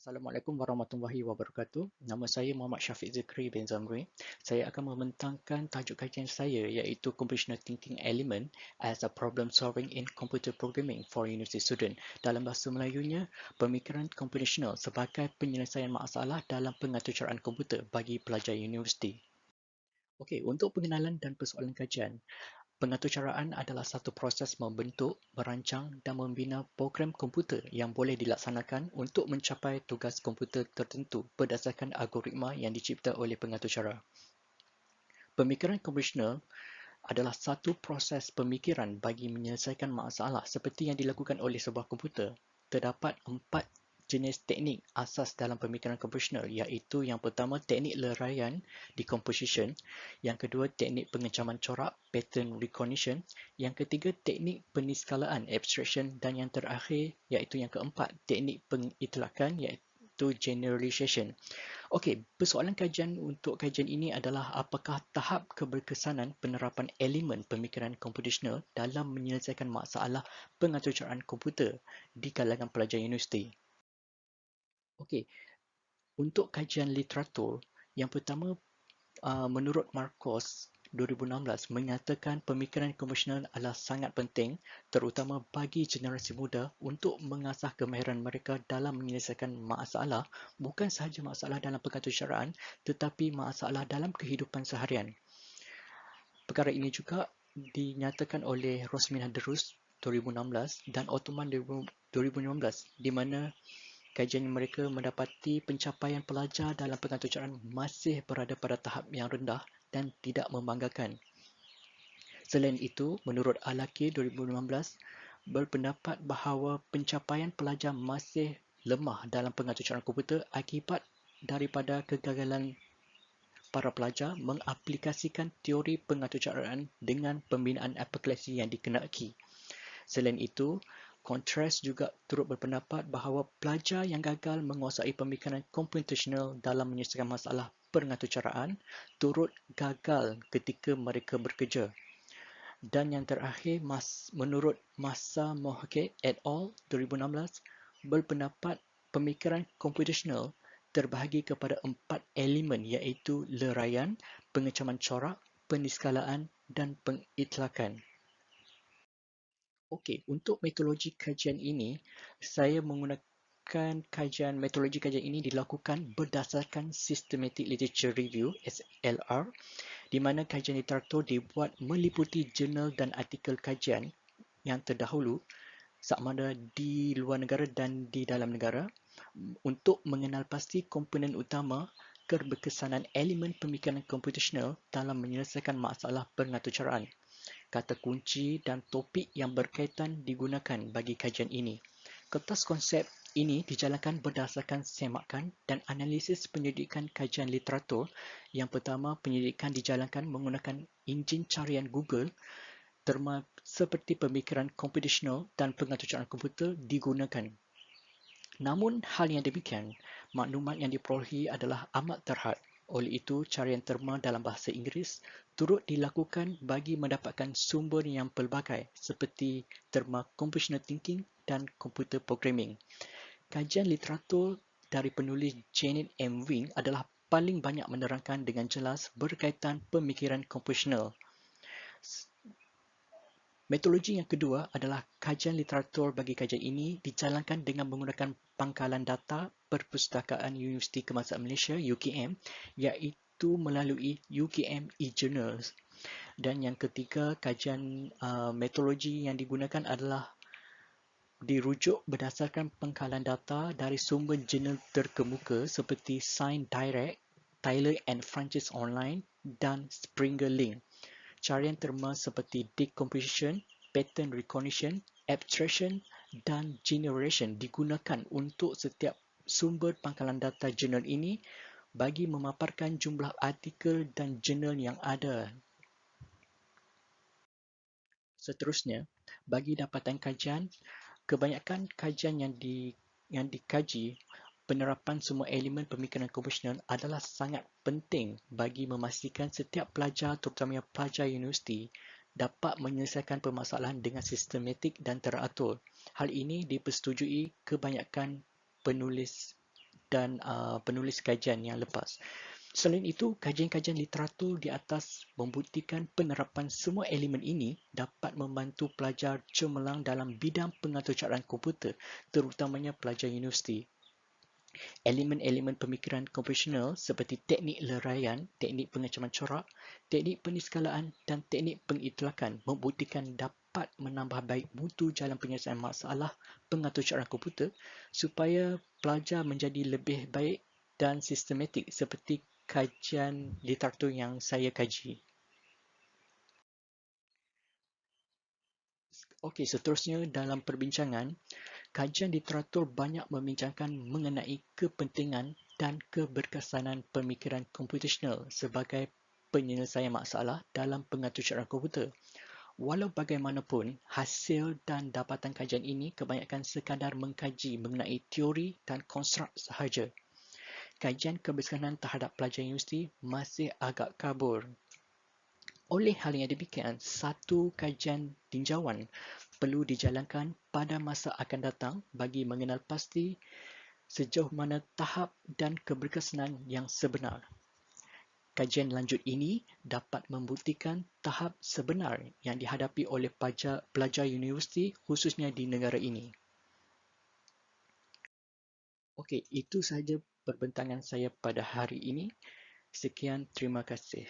Assalamualaikum warahmatullahi wabarakatuh. Nama saya Muhammad Syafiq Zikri bin Zamri. Saya akan membentangkan tajuk kajian saya iaitu Computational Thinking Element as a Problem Solving in Computer Programming for University Student. Dalam bahasa Melayunya, pemikiran computational sebagai penyelesaian masalah dalam pengaturcaraan komputer bagi pelajar universiti. Okey, untuk pengenalan dan persoalan kajian, pengaturcaraan adalah satu proses membentuk, merancang dan membina program komputer yang boleh dilaksanakan untuk mencapai tugas komputer tertentu berdasarkan algoritma yang dicipta oleh pengaturcara. Pemikiran computational adalah satu proses pemikiran bagi menyelesaikan masalah seperti yang dilakukan oleh sebuah komputer. Terdapat 4 jenis teknik asas dalam pemikiran computational iaitu yang pertama teknik leraian decomposition, yang kedua teknik pengecaman corak pattern recognition, yang ketiga teknik peniskalaan abstraction dan yang terakhir iaitu yang keempat teknik pengitlakan iaitu generalization. Okey, persoalan kajian untuk kajian ini adalah apakah tahap keberkesanan penerapan elemen pemikiran computational dalam menyelesaikan masalah pengaturcaraan komputer di kalangan pelajar universiti. Okey, untuk kajian literatur, yang pertama menurut Marcos 2016 menyatakan pemikiran computational adalah sangat penting terutama bagi generasi muda untuk mengasah kemahiran mereka dalam menyelesaikan masalah, bukan sahaja masalah dalam pengaturcaraan tetapi masalah dalam kehidupan seharian. Perkara ini juga dinyatakan oleh Rosmin Haderus 2016 dan Ottoman 2015 di mana kajian mereka mendapati pencapaian pelajar dalam pengaturcaraan masih berada pada tahap yang rendah dan tidak membanggakan. Selain itu, menurut Al-Lakir 2015 berpendapat bahawa pencapaian pelajar masih lemah dalam pengaturcaraan komputer akibat daripada kegagalan para pelajar mengaplikasikan teori pengaturcaraan dengan pembinaan aplikasi yang dikenaki. Selain itu, Kontras juga turut berpendapat bahawa pelajar yang gagal menguasai pemikiran computational dalam menyelesaikan masalah pengaturcaraan turut gagal ketika mereka bekerja. Dan yang terakhir, menurut Masa Mohke et al. 2016 berpendapat pemikiran computational terbahagi kepada 4 elemen iaitu leraian, pengecaman corak, peniskalaan dan pengitlakan. Okey, untuk metodologi kajian ini, saya menggunakan metodologi kajian ini dilakukan berdasarkan Systematic Literature Review (SLR), di mana kajian literatur dibuat meliputi jurnal dan artikel kajian yang terdahulu sama ada di luar negara dan di dalam negara untuk mengenal pasti komponen utama keberkesanan elemen pemikiran computational dalam menyelesaikan masalah pengaturcaraan. Kata kunci dan topik yang berkaitan digunakan bagi kajian ini. Kertas konsep ini dijalankan berdasarkan semakan dan analisis penyelidikan kajian literatur. Yang pertama, penyelidikan dijalankan menggunakan enjin carian Google seperti pemikiran computational dan pengaturcaraan komputer digunakan. Namun, hal yang demikian, maklumat yang diperolehi adalah amat terhad. Oleh itu, carian terma dalam bahasa Inggeris turut dilakukan bagi mendapatkan sumber yang pelbagai seperti terma computational thinking dan computer programming. Kajian literatur dari penulis Janet M. Wing adalah paling banyak menerangkan dengan jelas berkaitan pemikiran computational. Metodologi yang kedua adalah kajian literatur bagi kajian ini dijalankan dengan menggunakan pangkalan data Perpustakaan Universiti Kebangsaan Malaysia UKM iaitu melalui UKM e-Journals. Dan yang ketiga, kajian metodologi yang digunakan adalah dirujuk berdasarkan pangkalan data dari sumber jurnal terkemuka seperti Science Direct, Tyler and Francis Online dan Springer Link. Carian terma seperti decomposition, pattern recognition, abstraction dan generation digunakan untuk setiap sumber pangkalan data jurnal ini bagi memaparkan jumlah artikel dan jurnal yang ada. Seterusnya, bagi dapatan kajian, kebanyakan kajian yang dikaji penerapan semua elemen pemikiran computational adalah sangat penting bagi memastikan setiap pelajar, terutamanya pelajar universiti, dapat menyelesaikan permasalahan dengan sistematik dan teratur. Hal ini dipersetujui kebanyakan penulis dan penulis kajian yang lepas. Selain itu, kajian-kajian literatur di atas membuktikan penerapan semua elemen ini dapat membantu pelajar cemerlang dalam bidang pengaturcaraan komputer, terutamanya pelajar universiti. Elemen-elemen pemikiran komputasional seperti teknik leraian, teknik pengecaman corak, teknik peniskalaan dan teknik pengitlakan membuktikan dapat menambah baik mutu jalan penyelesaian masalah pengaturcaraan komputer supaya pelajar menjadi lebih baik dan sistematik seperti kajian literatur yang saya kaji. Okey, seterusnya dalam perbincangan, kajian literatur banyak membincangkan mengenai kepentingan dan keberkesanan pemikiran komputasional sebagai penyelesaian masalah dalam pengaturcaraan komputer. Walau bagaimanapun, hasil dan dapatan kajian ini kebanyakan sekadar mengkaji mengenai teori dan konstruk sahaja. Kajian keberkesanan terhadap pelajar universiti masih agak kabur. Oleh hal yang demikian, satu kajian tinjauan perlu dijalankan pada masa akan datang bagi mengenal pasti sejauh mana tahap dan keberkesanan yang sebenar. Kajian lanjut ini dapat membuktikan tahap sebenar yang dihadapi oleh pelajar universiti khususnya di negara ini. Okey, itu sahaja perbincangan saya pada hari ini. Sekian, terima kasih.